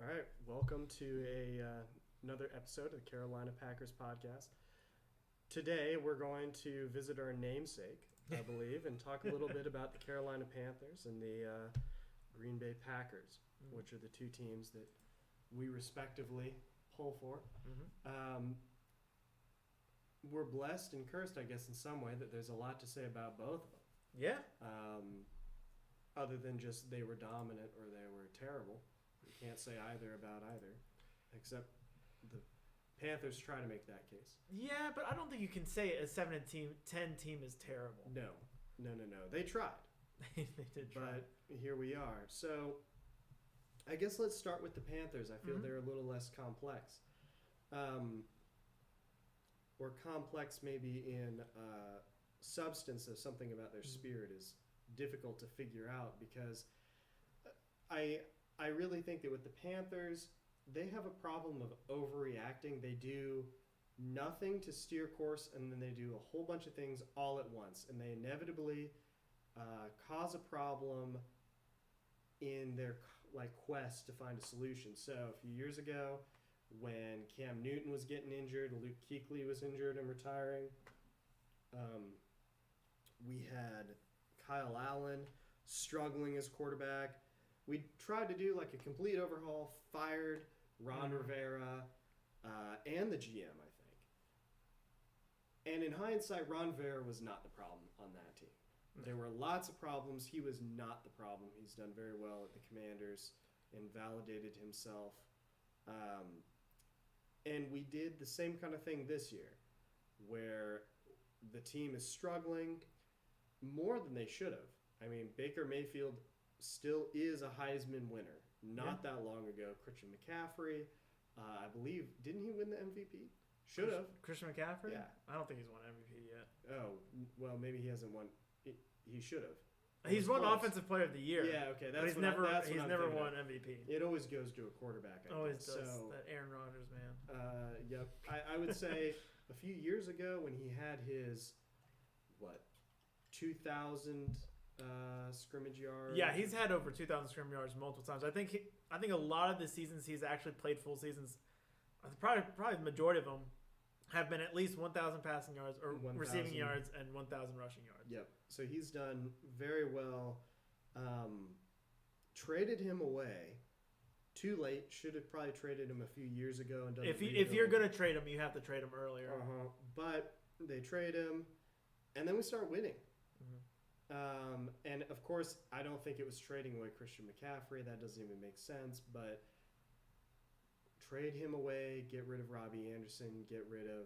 All right, welcome to another episode of the Carolina Packers podcast. Today we're going to visit our namesake, I believe, and talk a little bit about the Carolina Panthers and the Green Bay Packers, which are the two teams that we respectively pull for. We're blessed and cursed, I guess, in some way that there's a lot to say about both of them. Yeah. Other than just they were dominant or they were terrible. You can't say either about either, except the Panthers try to make that case. Yeah, but I don't think you can say a 7-10 team is terrible. No. They tried. They did try. But here we are. So I guess let's start with the Panthers. I feel they're a little less complex. Or complex maybe in substance of something about their spirit is difficult to figure out because I really think that with the Panthers, they have a problem of overreacting. They do nothing to steer course, and then they do a whole bunch of things all at once, and they inevitably cause a problem in their quest to find a solution. So a few years ago, when Cam Newton was getting injured, Luke Kuechly was injured and retiring, we had Kyle Allen struggling as quarterback. We tried to do a complete overhaul, fired Ron Rivera and the GM, I think. And in hindsight, Ron Rivera was not the problem on that team. There were lots of problems. He was not the problem. He's done very well at the Commanders and validated himself. And we did the same kind of thing this year, where the team is struggling more than they should have. I mean, Baker Mayfield still is a Heisman winner. Not that long ago, Christian McCaffrey, I believe, didn't he win the MVP? Should have. Christian McCaffrey? Yeah. I don't think he's won MVP yet. Oh, well, maybe he hasn't won. He should have. He's won Offensive Player of the Year. Yeah, okay. But he's never won MVP. It always goes to a quarterback, I always guess. does. So, that Aaron Rodgers, man. Yep. I would say a few years ago when he had his, 2,000 scrimmage yards. Yeah, he's had over 2,000 scrimmage yards multiple times. I think a lot of the seasons he's actually played full seasons, probably the majority of them have been at least 1,000 passing yards or 1, receiving yards and 1,000 rushing yards. Yep. So he's done very well. Traded him away. Too late. Should have probably traded him a few years ago. And done if you're going to trade him, you have to trade him earlier. But they trade him, and then we start winning. And of course, I don't think it was trading away Christian McCaffrey. That doesn't even make sense. But trade him away, get rid of Robbie Anderson, get rid of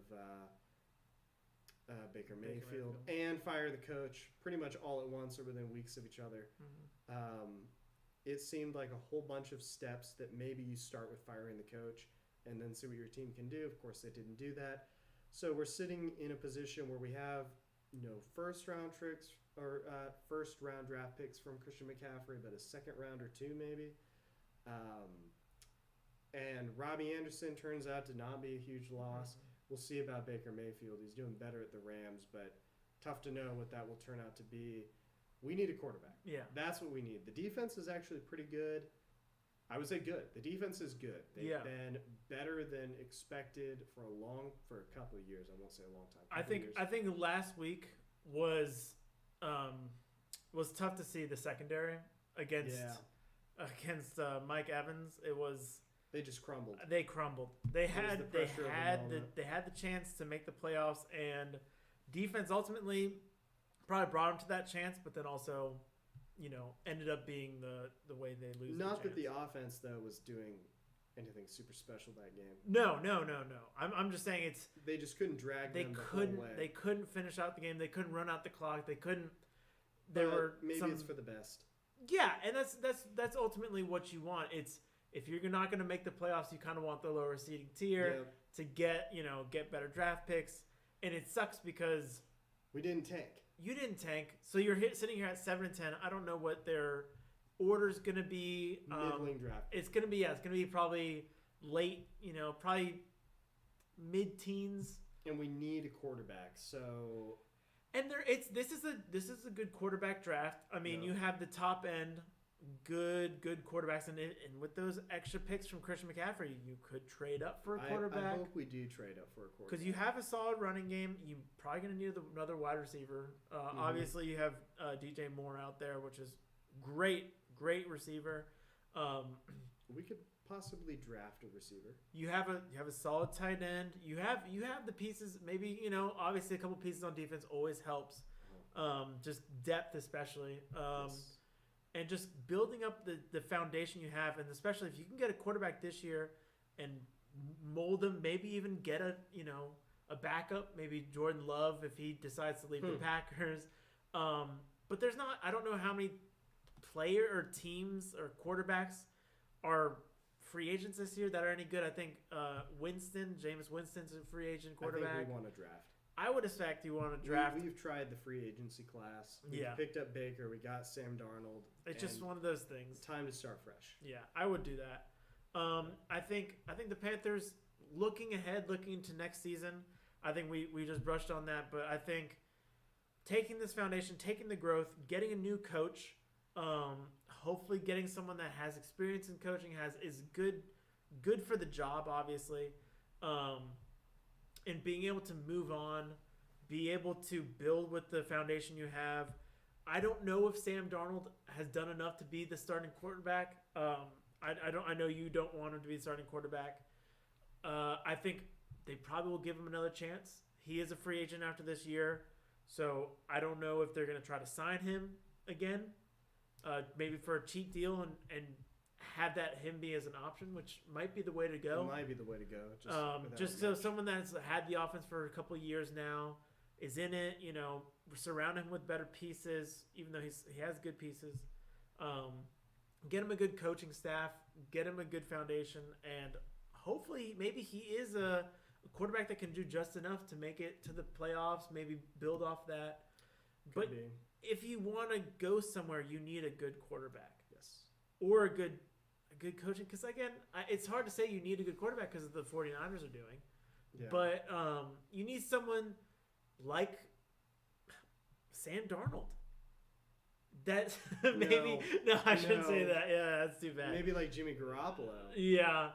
Baker Mayfield, and fire the coach pretty much all at once or within weeks of each other. It seemed like a whole bunch of steps that maybe you start with firing the coach and then see what your team can do. Of course, they didn't do that. So we're sitting in a position where we have first round draft picks from Christian McCaffrey, but a second round or two maybe. And Robbie Anderson turns out to not be a huge loss. We'll see about Baker Mayfield. He's doing better at the Rams, but tough to know what that will turn out to be. We need a quarterback. Yeah. That's what we need. The defense is actually pretty good. I would say good. The defense is good. They've been better than expected for a couple of years. I won't say a long time. I think last week was tough to see the secondary against Mike Evans. It was they just crumbled. They crumbled. They had the chance to make the playoffs, and defense ultimately probably brought them to that chance, but then also ended up being the way they lose. Not that the offense though was doing anything super special that game. No. I'm just saying they just couldn't drag them the whole way. They couldn't finish out the game. They couldn't run out the clock. They couldn't. It's for the best. Yeah, and that's ultimately what you want. It's if you're not going to make the playoffs, you kind of want the lower seeding tier to get better draft picks, and it sucks because we didn't tank. You didn't tank, so you're sitting here at 7-10. I don't know what their order's going to be. Middling draft. It's going to be probably late, probably mid-teens. And we need a quarterback, so. And this is a good quarterback draft. I mean, you have the top end good quarterbacks, and with those extra picks from Christian McCaffrey, you could trade up for a quarterback. I hope we do trade up for a quarterback because you have a solid running game. You're probably going to need another wide receiver. Obviously, you have DJ Moore out there, which is great receiver. We could possibly draft a receiver. You have a solid tight end. You have the pieces. Maybe obviously a couple pieces on defense always helps. Just depth especially. Yes. And just building up the foundation you have, and especially if you can get a quarterback this year and mold him, maybe even get a backup, maybe Jordan Love if he decides to leave the Packers. But there's not. I don't know how many player or teams or quarterbacks are free agents this year that are any good. I think Jameis Winston's a free agent quarterback. I think we want to draft. I would expect you want to draft. We've tried the free agency class. We picked up Baker. We got Sam Darnold. It's just one of those things. Time to start fresh. Yeah, I would do that. I think the Panthers, looking ahead, looking into next season, I think we just brushed on that, but I think taking this foundation, taking the growth, getting a new coach, hopefully getting someone that has experience in coaching is good for the job, obviously. And being able to move on, be able to build with the foundation you have. I don't know if Sam Darnold has done enough to be the starting quarterback. I know you don't want him to be the starting quarterback. I think they probably will give him another chance. He is a free agent after this year, so I don't know if they're going to try to sign him again, maybe for a cheap deal and have him be as an option, which might be the way to go. It might be the way to go. Just so someone that's had the offense for a couple of years now is in it, surround him with better pieces, even though he has good pieces. Get him a good coaching staff, get him a good foundation, and hopefully maybe he is a quarterback that can do just enough to make it to the playoffs, maybe build off that. But if you want to go somewhere, you need a good quarterback. Yes. Or a good coaching, because again, it's hard to say you need a good quarterback because of the 49ers are doing. Yeah. But you need someone like Sam Darnold. That maybe I shouldn't say that. Yeah, that's too bad. Maybe like Jimmy Garoppolo. Yeah.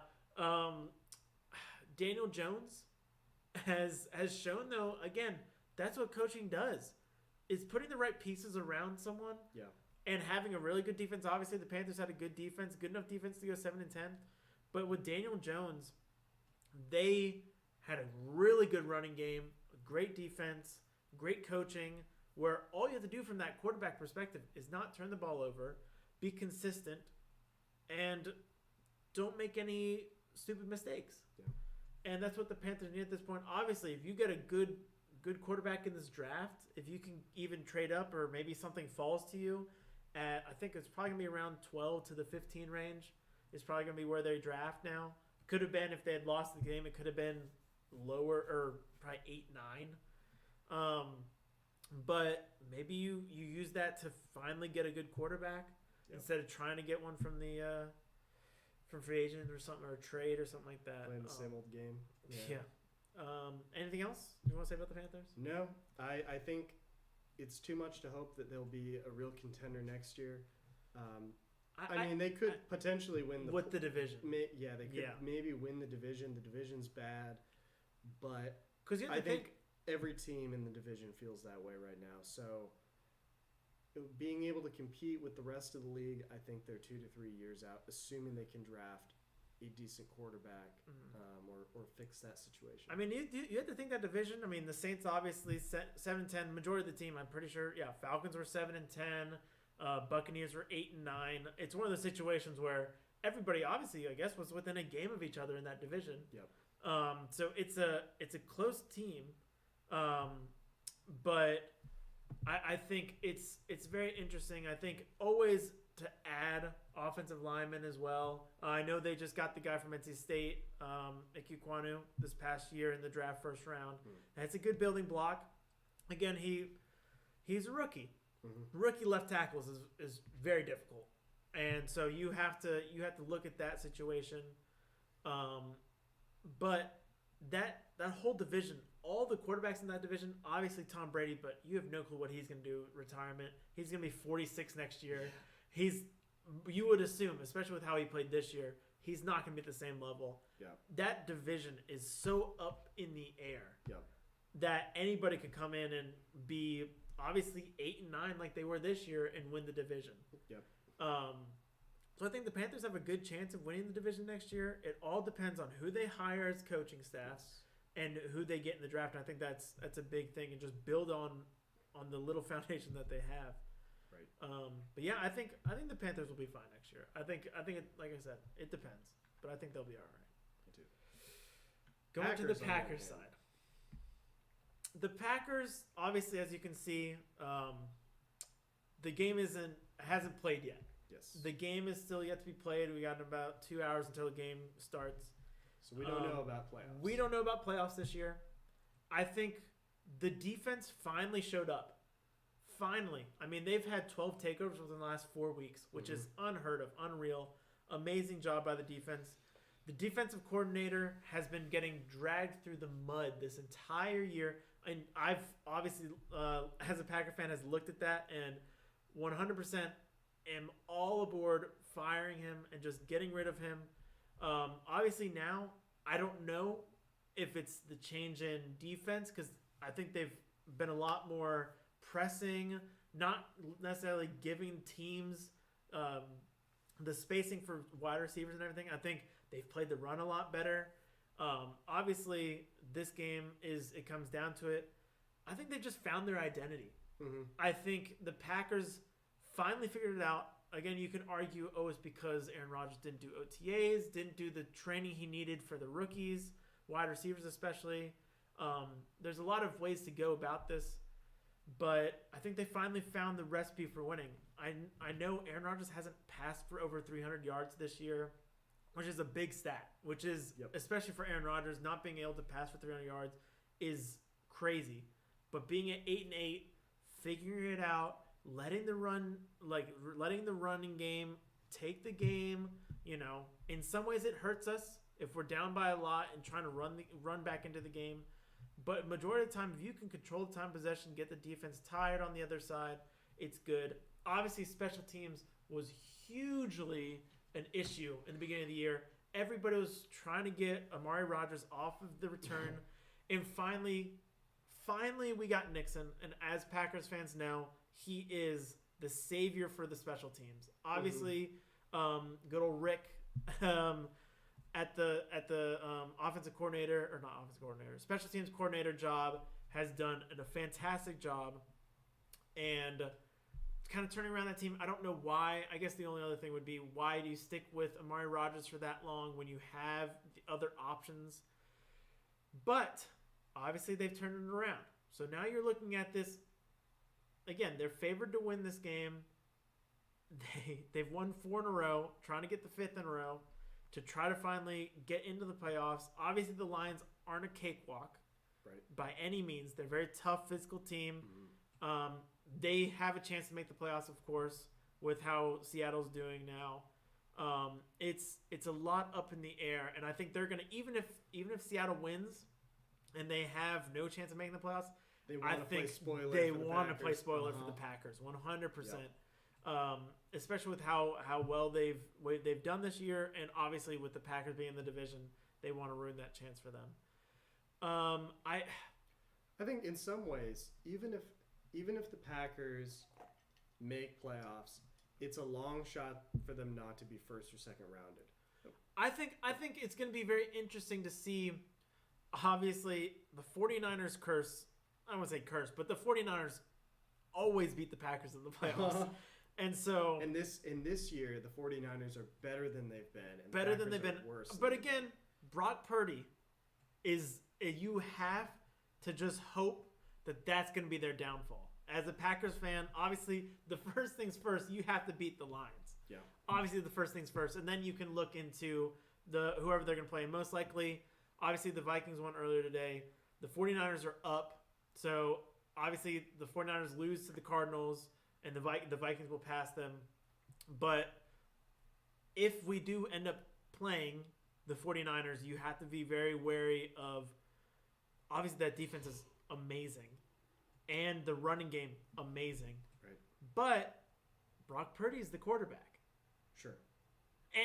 Daniel Jones has shown, though, again, that's what coaching does. It's putting the right pieces around someone. Yeah. And having a really good defense. Obviously, the Panthers had a good defense, good enough defense to go 7-10. But with Daniel Jones, they had a really good running game, a great defense, great coaching, where all you have to do from that quarterback perspective is not turn the ball over, be consistent, and don't make any stupid mistakes. Yeah. And that's what the Panthers need at this point. Obviously, if you get a good quarterback in this draft, if you can even trade up or maybe something falls to you, I think it's probably going to be around 12 to the 15 range. It's probably going to be where they draft now. Could have been, if they had lost the game, it could have been lower, or probably 8-9. But maybe you use that to finally get a good quarterback instead of trying to get one from the from free agent or something, or a trade or something like that. Playing the same old game. Yeah. Anything else you want to say about the Panthers? No, I think it's too much to hope that they'll be a real contender next year. I mean, they could potentially win the division. They could maybe win the division. The division's bad, but I think every team in the division feels that way right now. So being able to compete with the rest of the league, I think they're 2 to 3 years out, assuming they can draft a decent quarterback or fix that situation. I mean, you have to think that division. I mean, the Saints obviously 7-10. Majority of the team, I'm pretty sure. Yeah, Falcons were 7-10. Buccaneers were 8-9. It's one of those situations where everybody, obviously, I guess, was within a game of each other in that division. Yep. So it's a close team, but I think it's very interesting. I think always to add offensive linemen as well. I know they just got the guy from NC State, Ikwanu, this past year in the draft first round. That's a good building block. Again, he's a rookie. Mm-hmm. Rookie left tackles is very difficult, and so you have to look at that situation. But that whole division, all the quarterbacks in that division, obviously Tom Brady, but you have no clue what he's going to do. Retirement. He's going to be 46 next year. He's you would assume, especially with how he played this year, he's not going to be at the same level. Yeah. That division is so up in the air. Yeah. That anybody could come in and be obviously 8-9 like they were this year and win the division. Yep. So I think the Panthers have a good chance of winning the division next year. It all depends on who they hire as coaching staff and who they get in the draft. And I think that's a big thing, and just build on the little foundation that they have. Right. But yeah, I think the Panthers will be fine next year. I think it, like I said, it depends, but I think they'll be all right. Me too. Going to the Packers side. The Packers, obviously, as you can see, the game hasn't played yet. Yes. The game is still yet to be played. We got about 2 hours until the game starts. So we don't know about playoffs. We don't know about playoffs this year. I think the defense finally showed up. Finally. I mean, they've had 12 takeovers within the last 4 weeks, which is unheard of, unreal. Amazing job by the defense. The defensive coordinator has been getting dragged through the mud this entire year. And I've obviously, as a Packer fan, has looked at that and 100% am all aboard firing him and just getting rid of him. Obviously now, I don't know if it's the change in defense, because I think they've been a lot more pressing, not necessarily giving teams the spacing for wide receivers and everything. I think they've played the run a lot better. Obviously, this game it comes down to it. I think they've just found their identity. Mm-hmm. I think the Packers finally figured it out. Again, you can argue, it's because Aaron Rodgers didn't do OTAs, didn't do the training he needed for the rookies, wide receivers especially. There's a lot of ways to go about this, but I think they finally found the recipe for winning. I know Aaron Rodgers hasn't passed for over 300 yards this year, which is a big stat, which is, especially for Aaron Rodgers, not being able to pass for 300 yards is crazy. But being at 8-8, figuring it out, letting the running game take the game, in some ways it hurts us if we're down by a lot and trying to run back into the game. But majority of the time, if you can control the time possession, get the defense tired on the other side, it's good. Obviously, special teams was hugely an issue in the beginning of the year. Everybody was trying to get Amari Rodgers off of the return. And finally, we got Nixon. And as Packers fans know, he is the savior for the special teams. Obviously, good old Rick at the offensive coordinator, or not offensive coordinator, special teams coordinator job has done a fantastic job. And kind of turning around that team, I don't know why. I guess the only other thing would be, why do you stick with Amari Rodgers for that long when you have the other options? But obviously they've turned it around. So now you're looking at this. Again, they're favored to win this game. They've won 4 in a row, trying to get the 5th in a row to try to finally get into the playoffs. Obviously, the Lions aren't a cakewalk by any means. They're a very tough physical team. Mm-hmm. They have a chance to make the playoffs, of course, with how Seattle's doing now. It's a lot up in the air, and I think they're gonna, even if Seattle wins and they have no chance of making the playoffs, they want to play spoiler. They want to play spoiler for the Packers, 100%. Especially with how well they've done this year, and obviously with the Packers being in the division, they want to ruin that chance for them. I think in some ways, even if the Packers make playoffs, it's a long shot for them not to be first or second rounded. I think it's going to be very interesting to see. Obviously, the 49ers curse. I don't want to say curse, but the 49ers always beat the Packers in the playoffs. And so in this year, the 49ers are better than they've been. And better than they've been. Worse. But again, Brock Purdy you have to just hope that that's going to be their downfall. As a Packers fan, obviously, the first things first, you have to beat the Lions. Yeah. Obviously, the first things first, and then you can look into whoever they're going to play. Most likely, obviously, the Vikings won earlier today. The 49ers are up. So, obviously, the 49ers lose to the Cardinals, and the Vikings will pass them. But if we do end up playing the 49ers, you have to be very wary of, obviously, that defense is amazing. And the running game, amazing. Right. But Brock Purdy is the quarterback. Sure.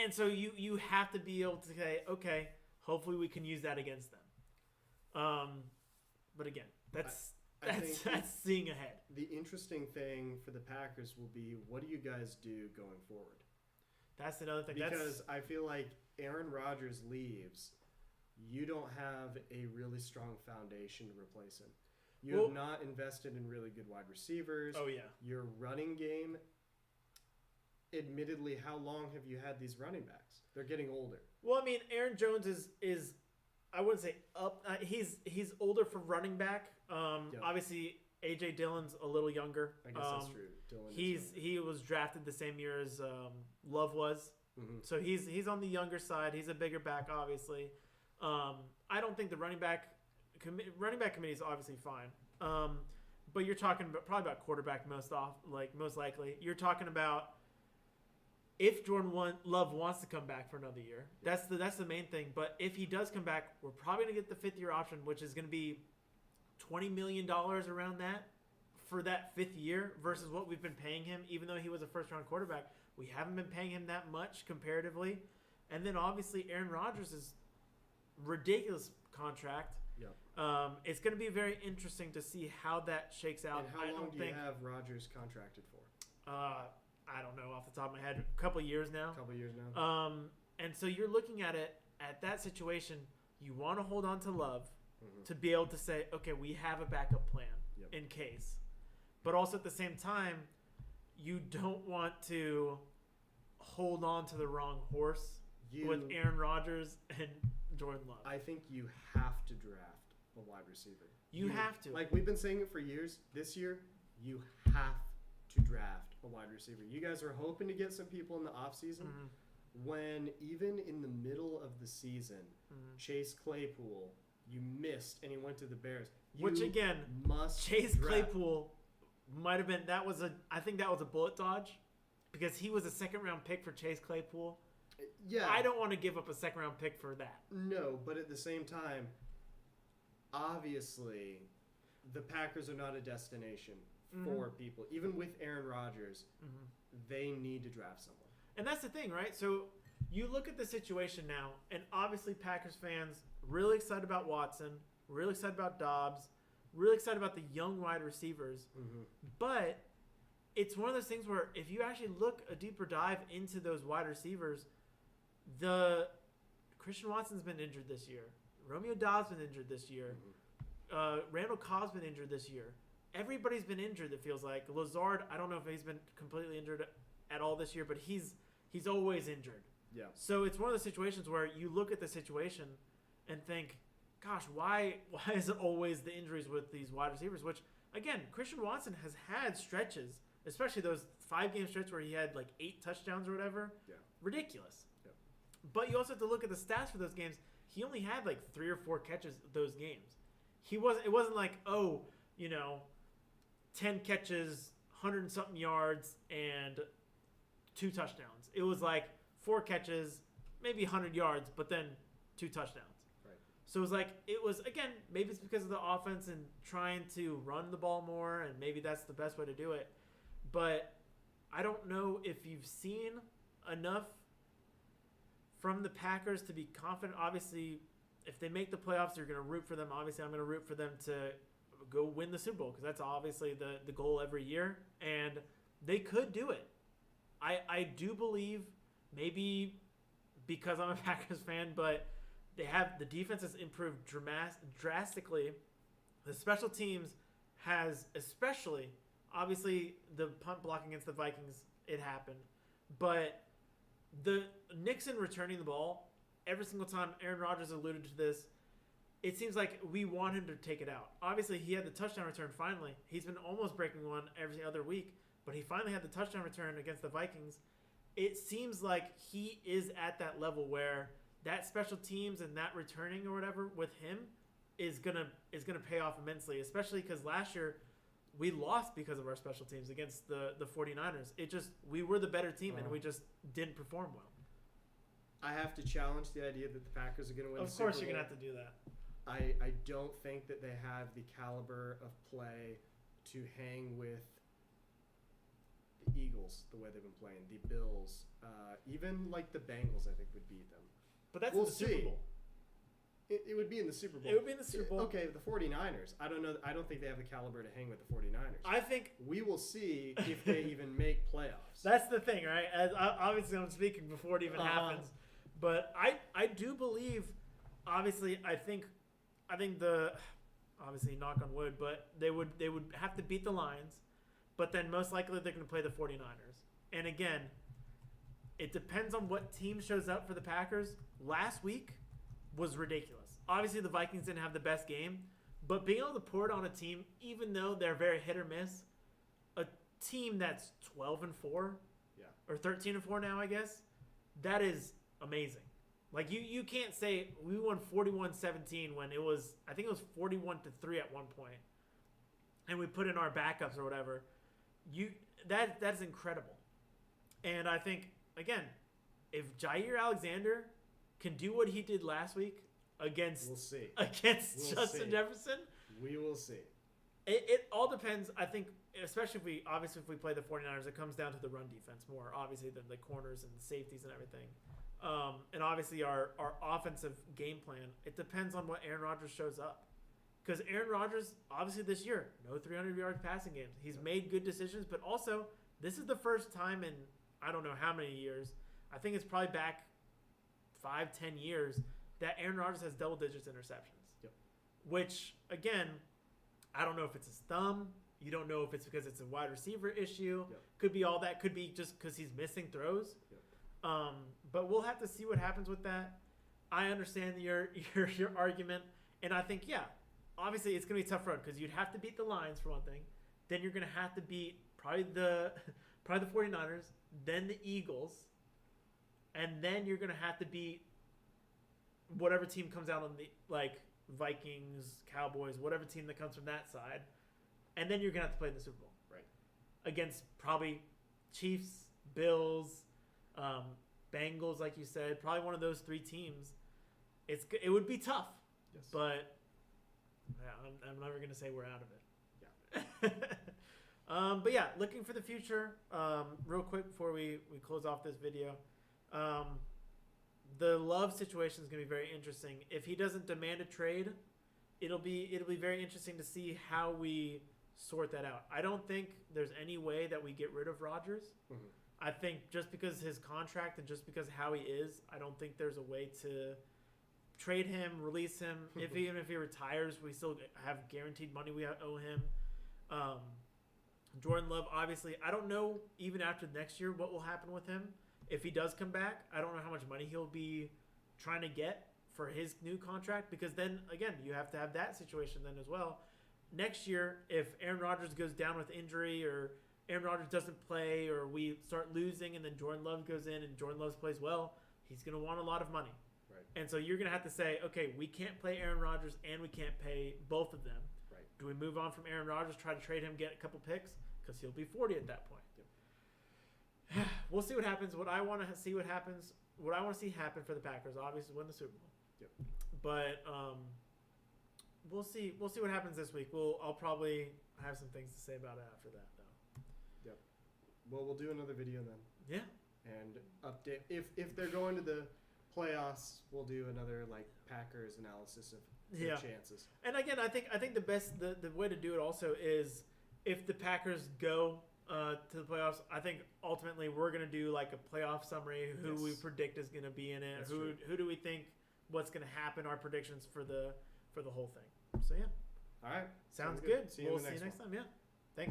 And so you have to be able to say, okay, hopefully we can use that against them. But again, that's seeing ahead. The interesting thing for the Packers will be, what do you guys do going forward? That's another thing. Because I feel like Aaron Rodgers leaves, you don't have a really strong foundation to replace him. You have not invested in really good wide receivers. Oh, yeah. Your running game, admittedly, how long have you had these running backs? They're getting older. Well, I mean, Aaron Jones is I wouldn't say up. He's older for running back. Obviously, A.J. Dillon's a little younger. I guess that's true. Dillon he was drafted the same year as Love was. Mm-hmm. So he's on the younger side. He's a bigger back, obviously. I don't think the running back committee is obviously fine. But you're talking probably about quarterback most likely. You're talking about if Jordan Love wants to come back for another year. That's the main thing. But if he does come back, we're probably going to get the fifth-year option, which is going to be $20 million around that for that fifth year versus what we've been paying him. Even though he was a first-round quarterback, we haven't been paying him that much comparatively. And then obviously Aaron Rodgers is ridiculous contract. Yep. It's going to be very interesting to see how that shakes out. And how long do you have Rodgers contracted for? I don't know off the top of my head. A couple years now. And so you're looking at it at that situation. You want to hold on to Love to be able to say, okay, we have a backup plan in case. But also at the same time, you don't want to hold on to the wrong horse with Aaron Rodgers and Jordan Love. I think you have to draft a wide receiver. You have to. Like we've been saying it for years. This year, you have to draft a wide receiver. You guys are hoping to get some people in the offseason when even in the middle of the season, Chase Claypool, you missed and he went to the Bears. Which again, Chase Claypool might have been I think that was a bullet dodge because he was a second-round pick for Chase Claypool. Yeah. I don't want to give up a second-round pick for that. No, but at the same time, obviously, the Packers are not a destination for people. Even with Aaron Rodgers, they need to draft someone. And that's the thing, right? So you look at the situation now, and obviously Packers fans really excited about Watson, really excited about Dobbs, really excited about the young wide receivers. But it's one of those things where if you actually look a deeper dive into those wide receivers, Christian Watson's been injured this year. Romeo Dobbs been injured this year. Randall Cobb's been injured this year. Everybody's been injured, it feels like. Lazard, I don't know if he's been completely injured at all this year, but he's always injured. Yeah. So it's one of those situations where you look at the situation and think, gosh, why is it always the injuries with these wide receivers? Which, again, Christian Watson has had stretches, especially those 5-game stretches where he had like 8 touchdowns or whatever. Yeah. Ridiculous. Yeah. But you also have to look at the stats for those games. He only had like 3 or 4 catches those games. It wasn't like, 10 catches, 100-something yards, and 2 touchdowns. It was like 4 catches, maybe 100 yards, but then 2 touchdowns. Right. So it was, again, maybe it's because of the offense and trying to run the ball more, and maybe that's the best way to do it. But I don't know if you've seen enough from the Packers to be confident. Obviously, if they make the playoffs, you're going to root for them. Obviously, I'm going to root for them to go win the Super Bowl because that's obviously the goal every year. And they could do it. I do believe, maybe because I'm a Packers fan, but the defense has improved drastically. The special teams has, especially, obviously the punt block against the Vikings, it happened. But the Nixon returning the ball, every single time, Aaron Rodgers alluded to this, it seems like we want him to take it out. Obviously, he had the touchdown return finally. He's been almost breaking one every other week, but he finally had the touchdown return against the Vikings. It seems like he is at that level where that special teams and that returning or whatever with him is gonna pay off immensely, especially because last year we lost because of our special teams against the 49ers. We were the better team and we just didn't perform well. I have to challenge the idea that the Packers are going to win the Super Bowl. Of course you're going to have to do that. I don't think that they have the caliber of play to hang with the Eagles, the way they've been playing, the Bills, even like the Bengals, I think would beat them. But that's in the Super Bowl. It would be in the Super Bowl. It would be in the Super Bowl. Okay, the 49ers. I don't know. I don't think they have the caliber to hang with the 49ers. I think we will see if they even make playoffs. That's the thing, right? Obviously, I'm speaking before it even happens. But I do believe, obviously, I think obviously, knock on wood, but they would have to beat the Lions, but then most likely they're going to play the 49ers. And again, it depends on what team shows up for the Packers. Last week was ridiculous. Obviously, the Vikings didn't have the best game, but being able to pour it on a team, even though they're very hit or miss, a team that's 12-4, or 13-4 now, I guess, that is amazing. Like you can't say we won 41-17 when it was, I think it was 41-3 at one point, and we put in our backups or whatever. That's incredible, and I think again, if Jair Alexander can do what he did last week against Justin Jefferson, we will see. It all depends. I think, especially if we play the 49ers, it comes down to the run defense more, obviously, than the corners and the safeties and everything. And obviously our offensive game plan, it depends on what Aaron Rodgers shows up. Because Aaron Rodgers, obviously this year, no 300-yard passing games. He's made good decisions, but also this is the first time in I don't know how many years, I think it's probably back 5-10 years, that Aaron Rodgers has double digits interceptions. Yep. Which, again, I don't know if it's his thumb. You don't know if it's because it's a wide receiver issue. Yep. Could be all that. Could be just because he's missing throws. Yep. But we'll have to see what happens with that. I understand your argument. And I think, yeah, obviously it's going to be a tough road because you'd have to beat the Lions for one thing. Then you're going to have to beat probably the 49ers, then the Eagles, and then you're going to have to beat whatever team comes out on the, like, Vikings, Cowboys, whatever team that comes from that side. And then you're going to have to play in the Super Bowl. Right. Against probably Chiefs, Bills, Bengals, like you said. Probably one of those three teams. It would be tough. Yes. But yeah, I'm never going to say we're out of it. Yeah. But yeah, looking for the future. Real quick before we close off this video. The Love situation is going to be very interesting. If he doesn't demand a trade, it'll be very interesting to see how we sort that out. I don't think there's any way that we get rid of Rodgers. Mm-hmm. I think just because his contract and just because how he is, I don't think there's a way to trade him, release him. Even if he retires, we still have guaranteed money we owe him. Jordan Love, obviously, I don't know even after next year what will happen with him. If he does come back, I don't know how much money he'll be trying to get for his new contract, because then, again, you have to have that situation then as well. Next year, if Aaron Rodgers goes down with injury or Aaron Rodgers doesn't play or we start losing and then Jordan Love goes in and Jordan Love plays well, he's going to want a lot of money. Right. And so you're going to have to say, okay, we can't play Aaron Rodgers and we can't pay both of them. Right. Do we move on from Aaron Rodgers, try to trade him, get a couple picks? Because he'll be 40 at that point. Yep. We'll see what happens. What I want to see happen for the Packers, obviously, win the Super Bowl. Yep. But we'll see what happens this week. I'll probably have some things to say about it after that, though. Yep. Well, we'll do another video then. Yeah. And update if they're going to the playoffs, we'll do another Packers analysis of their chances. And again, I think the best the way to do it also is if the Packers go to the playoffs, I think ultimately we're going to do a playoff summary, who we predict is going to be in it, That's who do we think what's going to happen, our predictions for the whole thing. So yeah. All right. Sounds good. See you We'll in the see you next next time. Yeah.